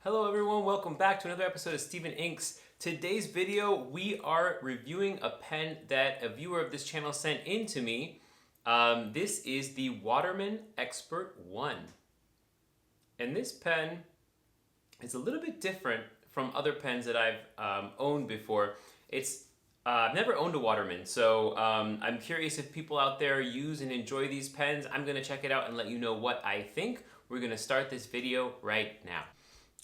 Hello everyone, welcome back to another episode of Steven Inks. Today's video, we are reviewing a pen that a viewer of this channel sent in to me. This is the Waterman Expert 1. And this pen is a little bit different from other pens that I've owned before. I've never owned a Waterman, so I'm curious if people out there use and enjoy these pens. I'm gonna check it out and let you know what I think. We're gonna start this video right now.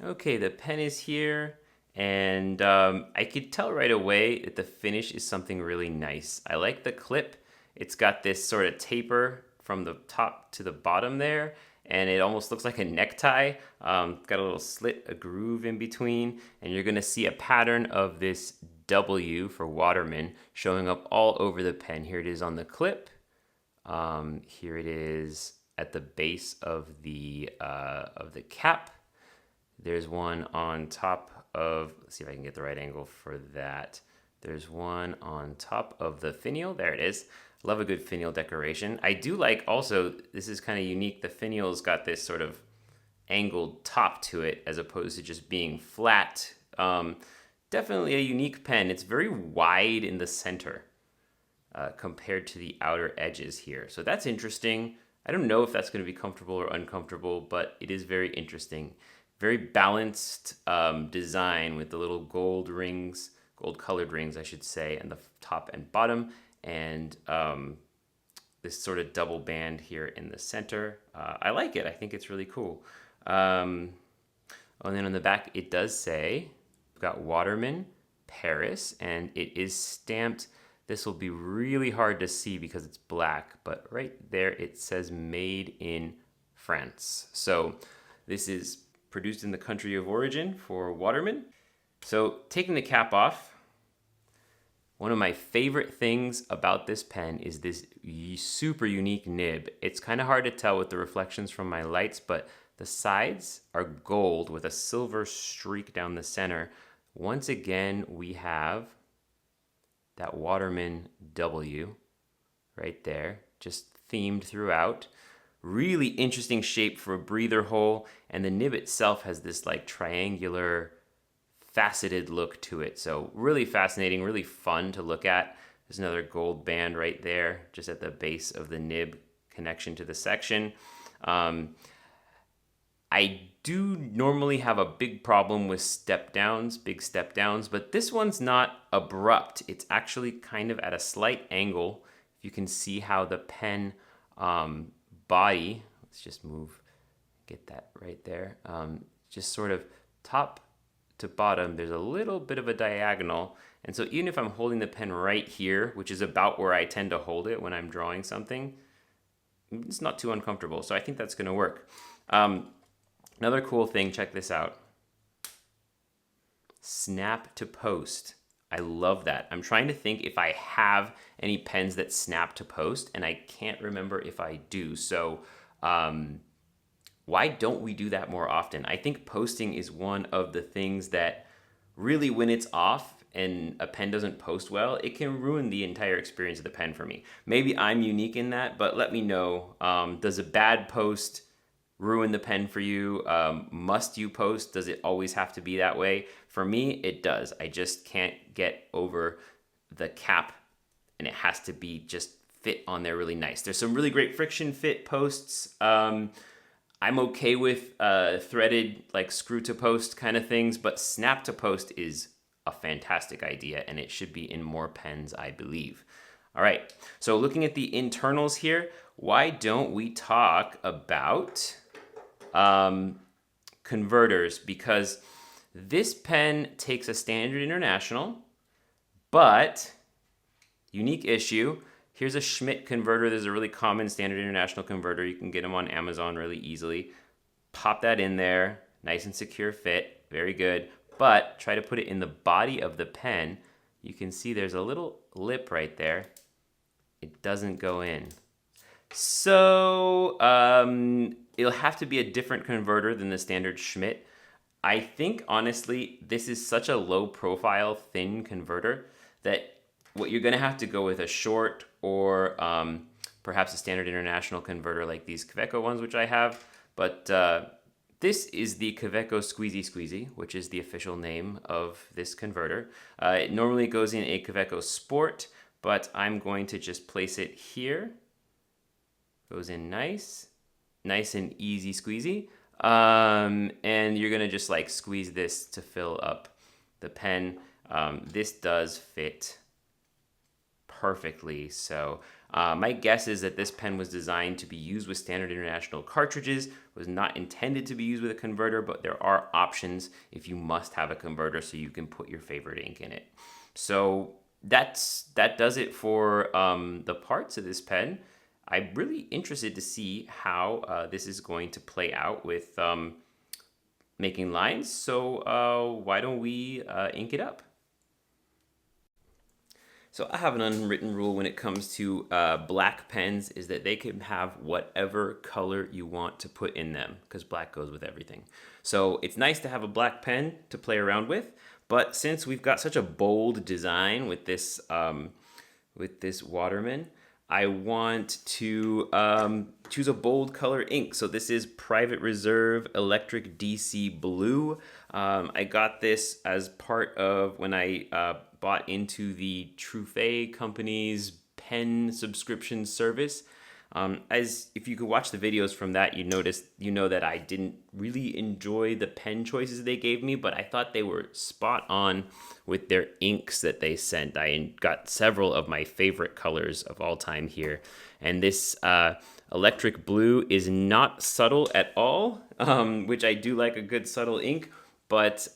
Okay, the pen is here, and I could tell right away that the finish is something really nice. I like the clip. It's got this sort of taper from the top to the bottom there, and it almost looks like a necktie. Got a little slit, a groove in between, and you're gonna see a pattern of this W for Waterman showing up all over the pen. Here it is on the clip. Here it is at the base of the cap. There's one on top of, let's see if I can get the right angle for that. There's one on top of the finial. There it is. Love a good finial decoration. I do like also, this is kind of unique, the finial's got this sort of angled top to it as opposed to just being flat. Definitely a unique pen. It's very wide in the center compared to the outer edges here. So that's interesting. I don't know if that's going to be comfortable or uncomfortable, but it is very interesting. Very balanced design with the little gold rings, gold colored rings, I should say, and the top and bottom, and this sort of double band here in the center. I like it. I think it's really cool. And then on the back, it does say, we've got Waterman, Paris, and it is stamped. This will be really hard to see because it's black, but right there it says made in France. So this is produced in the country of origin for Waterman. So taking the cap off, one of my favorite things about this pen is this super unique nib. It's kind of hard to tell with the reflections from my lights, but the sides are gold with a silver streak down the center. Once again, we have that Waterman W right there, just themed throughout. Really interesting shape for a breather hole, and the nib itself has this like triangular faceted look to it. So really fascinating, really fun to look at. There's another gold band right there, just at the base of the nib connection to the section. I do normally have a big problem with step downs, big step downs, but this one's not abrupt. It's actually kind of at a slight angle. You can see how the pen body, let's just get that right there, just sort of top to bottom, there's a little bit of a diagonal. And so even if I'm holding the pen right here, which is about where I tend to hold it when I'm drawing something, it's not too uncomfortable. So I think that's gonna work. Another cool thing, check this out. Snap to post. I love that. I'm trying to think if I have any pens that snap to post, and I can't remember if I do. So why don't we do that more often? I think posting is one of the things that really, when it's off and a pen doesn't post well, it can ruin the entire experience of the pen for me. Maybe I'm unique in that, but let me know. Does a bad post ruin the pen for you? Must you post? Does it always have to be that way? For me, it does. I just can't get over the cap, and it has to be just fit on there really nice. There's some really great friction fit posts. I'm okay with threaded, like screw to post kind of things, but snap to post is a fantastic idea, and it should be in more pens, I believe. All right, so looking at the internals here, why don't we talk about converters? Because this pen takes a standard international, but unique issue. Here's a Schmidt converter. There's a really common standard international converter. You can get them on Amazon really easily. Pop that in there, nice and secure fit, very good. But try to put it in the body of the pen. You can see there's a little lip right there. It doesn't go in. So it'll have to be a different converter than the standard Schmidt. I think, honestly, this is such a low profile, thin converter that what you're gonna have to go with a short or perhaps a standard international converter like these Kaweco ones, which I have. But This is the Kaweco Squeezy Squeezy, which is the official name of this converter. It normally goes in a Kaweco Sport, but I'm going to just place it here. Goes in nice and easy squeezy. And you're gonna just like squeeze this to fill up the pen. This does fit perfectly. So my guess is that this pen was designed to be used with standard international cartridges, was not intended to be used with a converter, but there are options if you must have a converter so you can put your favorite ink in it. So that does it for the parts of this pen. I'm really interested to see how this is going to play out with making lines. So why don't we ink it up? So I have an unwritten rule when it comes to black pens is that they can have whatever color you want to put in them because black goes with everything. So it's nice to have a black pen to play around with, but since we've got such a bold design with this Waterman, I want to choose a bold color ink. So this is Private Reserve Electric DC Blue. I got this as part of when I bought into the Truffet Company's pen subscription service. As if you could watch the videos from that, you know that I didn't really enjoy the pen choices they gave me, but I thought they were spot on with their inks that they sent. I got several of my favorite colors of all time here, and this electric blue is not subtle at all, which I do like a good subtle ink, but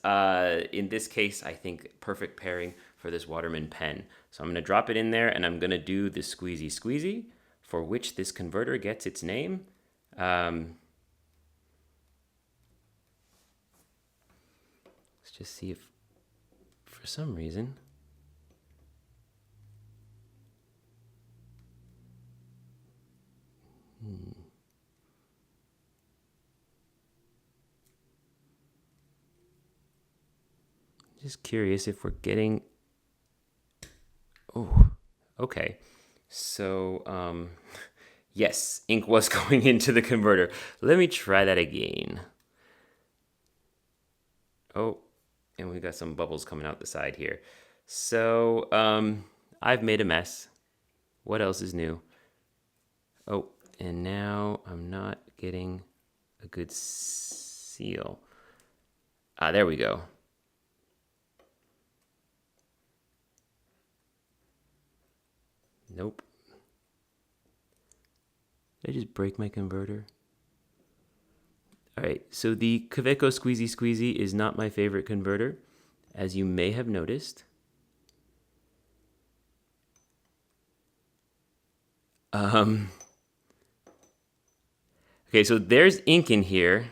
in this case, I think perfect pairing for this Waterman pen. So I'm going to drop it in there, and I'm going to do the squeezy squeezy, for which this converter gets its name. Let's just see if, for some reason, just curious if we're getting, oh, okay. So, yes, ink was going into the converter. Let me try that again. Oh, and we got some bubbles coming out the side here. So, I've made a mess. What else is new? Oh, and now I'm not getting a good seal. There we go. Nope. Did I just break my converter? All right, so the Kaweco Squeezy Squeezy is not my favorite converter, as you may have noticed. Okay, so there's ink in here.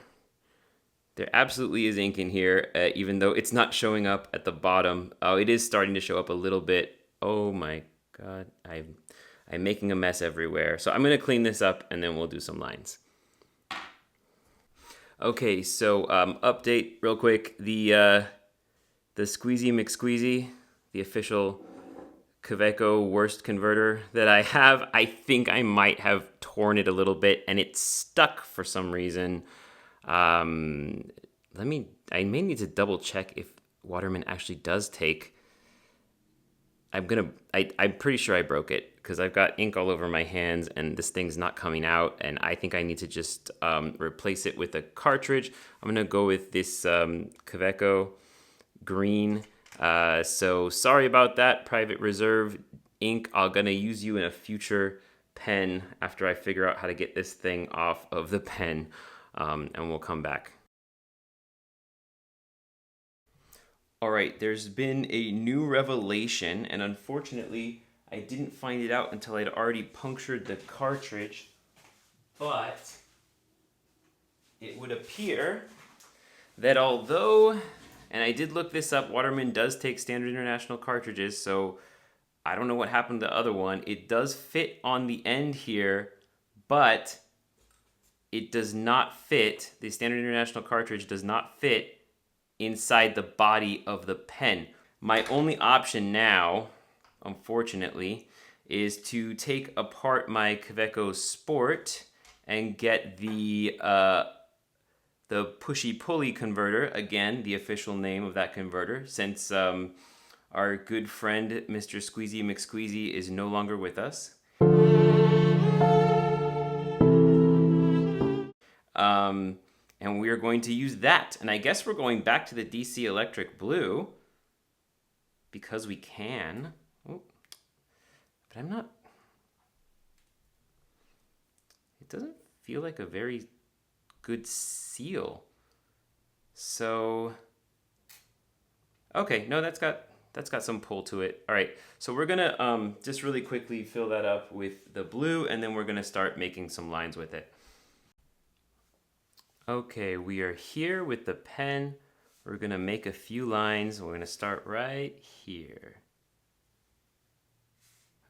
There absolutely is ink in here, even though it's not showing up at the bottom. Oh, it is starting to show up a little bit. Oh my God, I'm making a mess everywhere. So I'm gonna clean this up and then we'll do some lines. Okay, so update real quick. The Squeezy McSqueezy, the official Kaweco worst converter that I have, I think I might have torn it a little bit and it's stuck for some reason. I may need to double check if Waterman actually does take. I'm pretty sure I broke it because I've got ink all over my hands and this thing's not coming out, and I think I need to just replace it with a cartridge. I'm gonna go with this Kaweco green. So sorry about that, Private Reserve ink. I'm gonna use you in a future pen after I figure out how to get this thing off of the pen, and we'll come back. All right, there's been a new revelation, and unfortunately, I didn't find it out until I'd already punctured the cartridge, but it would appear that although, and I did look this up, Waterman does take standard international cartridges, so I don't know what happened to the other one. It does fit on the end here, but it does not fit, the standard international cartridge does not fit inside the body of the pen. My only option now, unfortunately, is to take apart my Kaweco Sport and get the the pushy pulley converter, again, the official name of that converter, since our good friend Mr. Squeezy McSqueezy is no longer with us. And we are going to use that. And I guess we're going back to the DC Electric Blue because we can. Oh, but I'm not. It doesn't feel like a very good seal. So, okay, no, that's got some pull to it. All right, so we're gonna just really quickly fill that up with the blue, and then we're gonna start making some lines with it. Okay, we are here with the pen. We're gonna make a few lines. We're gonna start right here.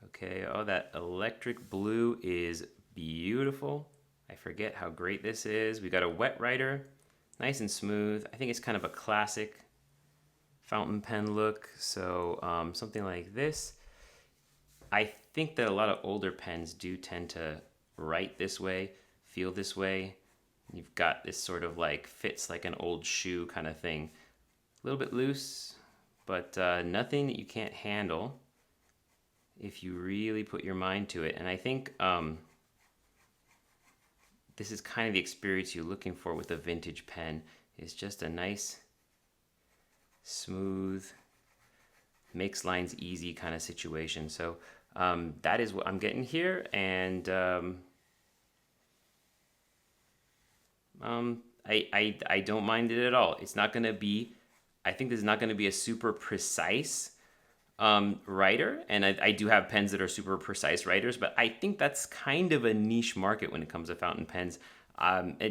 Okay, oh, that electric blue is beautiful. I forget how great this is. We got a wet writer, nice and smooth. I think it's kind of a classic fountain pen look. So something like this. I think that a lot of older pens do tend to write this way, feel this way. You've got this sort of like fits like an old shoe kind of thing. A little bit loose, but nothing that you can't handle if you really put your mind to it. And I think this is kind of the experience you're looking for with a vintage pen. Is just a nice, smooth, makes lines easy kind of situation. So that is what I'm getting here. And I don't mind it at all. It's not going to be, I think this is not going to be a super precise writer, and I do have pens that are super precise writers, but I think that's kind of a niche market when it comes to fountain pens.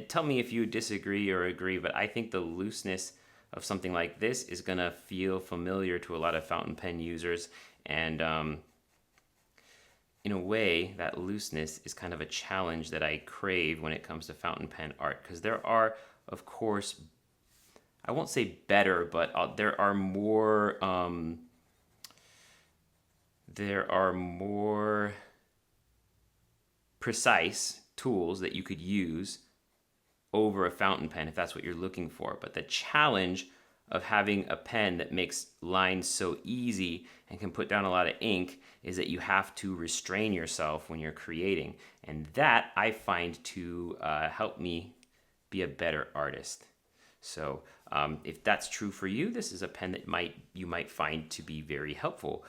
Tell me if you disagree or agree, but I think the looseness of something like this is going to feel familiar to a lot of fountain pen users, and in a way, that looseness is kind of a challenge that I crave when it comes to fountain pen art, because there are, of course, I won't say better, but there are more precise tools that you could use over a fountain pen if that's what you're looking for. But the challenge of having a pen that makes lines so easy and can put down a lot of ink is that you have to restrain yourself when you're creating. And that I find to help me be a better artist. So if that's true for you, this is a pen that you might find to be very helpful.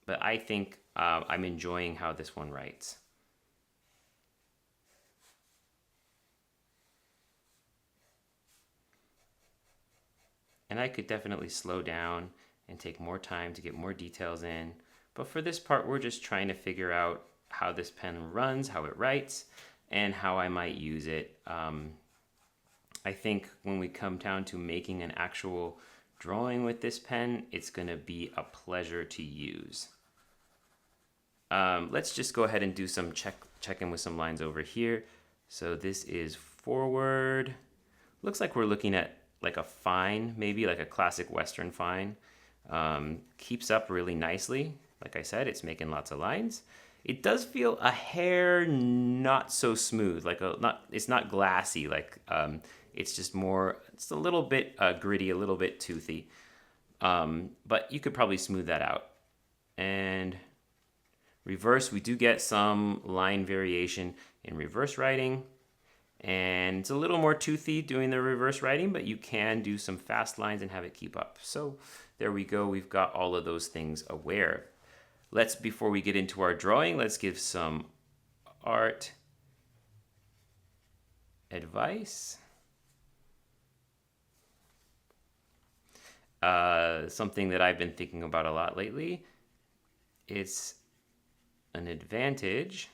But I think I'm enjoying how this one writes. And I could definitely slow down and take more time to get more details in. But for this part, we're just trying to figure out how this pen runs, how it writes, and how I might use it. I think when we come down to making an actual drawing with this pen, it's going to be a pleasure to use. Let's just go ahead and do some check-in with some lines over here. So this is forward. Looks like we're looking at like a fine, maybe like a classic Western fine. Keeps up really nicely. Like I said, it's making lots of lines. It does feel a hair not so smooth, like it's not glassy, like it's just more, it's a little bit gritty, a little bit toothy. But you could probably smooth that out. And reverse, we do get some line variation in reverse writing. And it's a little more toothy doing the reverse writing, but you can do some fast lines and have it keep up. So there we go. We've got all of those things aware. Before we get into our drawing, let's give some art advice. Something that I've been thinking about a lot lately. It's an advantage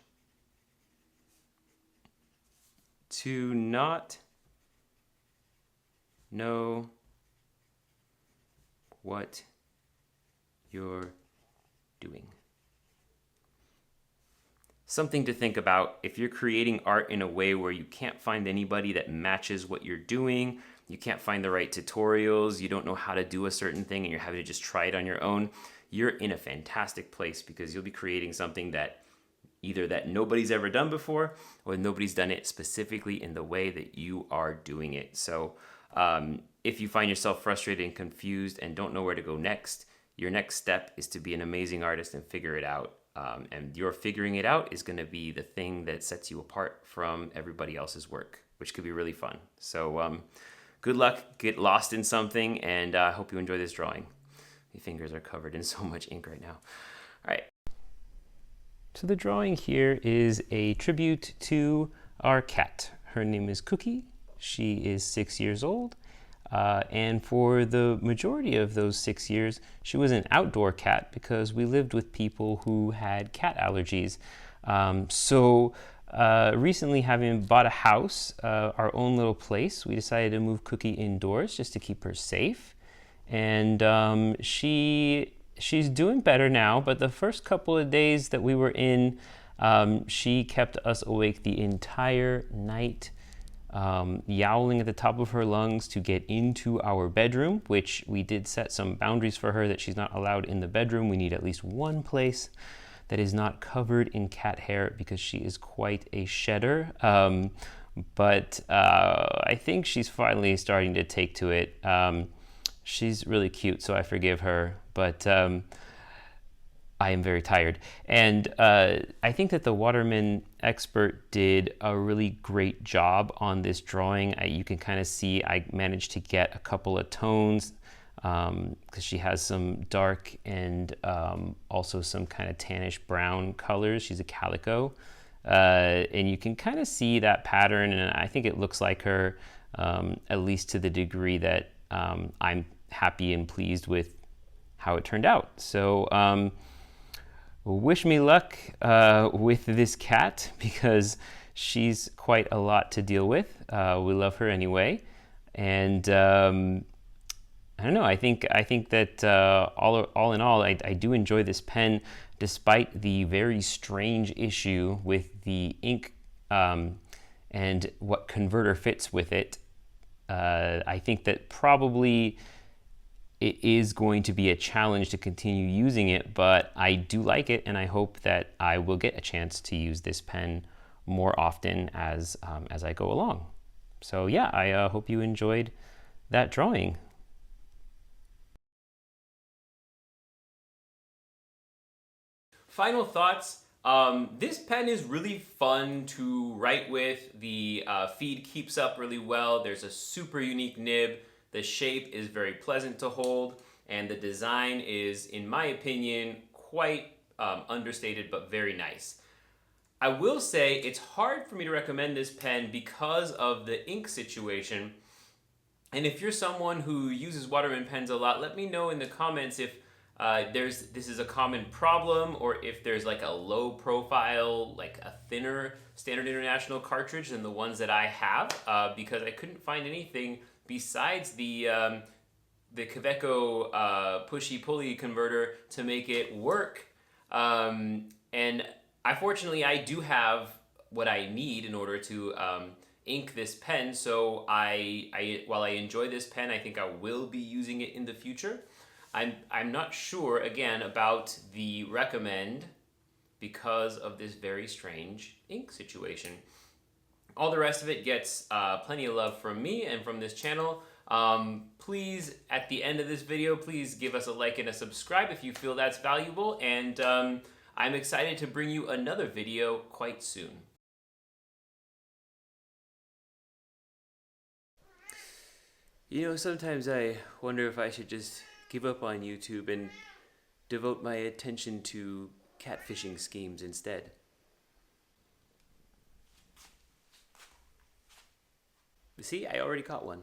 to not know what you're doing. Something to think about if you're creating art in a way where you can't find anybody that matches what you're doing, you can't find the right tutorials, you don't know how to do a certain thing and you're having to just try it on your own, you're in a fantastic place because you'll be creating something that either that nobody's ever done before or nobody's done it specifically in the way that you are doing it. So if you find yourself frustrated and confused and don't know where to go next, your next step is to be an amazing artist and figure it out. And your figuring it out is going to be the thing that sets you apart from everybody else's work, which could be really fun. So good luck, get lost in something, and I hope you enjoy this drawing. My fingers are covered in so much ink right now. All right. So the drawing here is a tribute to our cat. Her name is Cookie. She is 6 years old. And for the majority of those 6 years, she was an outdoor cat because we lived with people who had cat allergies. Recently, having bought a house, our own little place, we decided to move Cookie indoors just to keep her safe. And she's doing better now, but the first couple of days that we were in, she kept us awake the entire night, yowling at the top of her lungs to get into our bedroom, which we did set some boundaries for her that she's not allowed in the bedroom. We need at least one place that is not covered in cat hair because she is quite a shedder. But I think she's finally starting to take to it. She's really cute, so I forgive her, but I am very tired. And I think that the Waterman Expert did a really great job on this drawing. You can kind of see I managed to get a couple of tones because she has some dark and also some kind of tannish brown colors. She's a calico. And you can kind of see that pattern, and I think it looks like her, at least to the degree that I'm happy and pleased with how it turned out. So wish me luck with this cat because she's quite a lot to deal with. We love her anyway, and I don't know. I think that all in all, I do enjoy this pen, despite the very strange issue with the ink and what converter fits with it. I think that probably it is going to be a challenge to continue using it, but I do like it, and I hope that I will get a chance to use this pen more often as I go along. So yeah, I hope you enjoyed that drawing. Final thoughts. This pen is really fun to write with. The feed keeps up really well. There's a super unique nib. The shape is very pleasant to hold, and the design is, in my opinion, quite understated but very nice. I will say it's hard for me to recommend this pen because of the ink situation. And if you're someone who uses Waterman pens a lot, let me know in the comments if this is a common problem, or if there's like a low profile, like a thinner Standard International cartridge than the ones that I have, because I couldn't find anything besides the Kaweco pushy pulley converter to make it work. And unfortunately, I do have what I need in order to ink this pen. So while I enjoy this pen, I think I will be using it in the future. I'm not sure, again, about the recommend because of this very strange ink situation. All the rest of it gets plenty of love from me and from this channel. Please, at the end of this video, please give us a like and a subscribe if you feel that's valuable. And I'm excited to bring you another video quite soon. You know, sometimes I wonder if I should just give up on YouTube and devote my attention to catfishing schemes instead. See, I already caught one.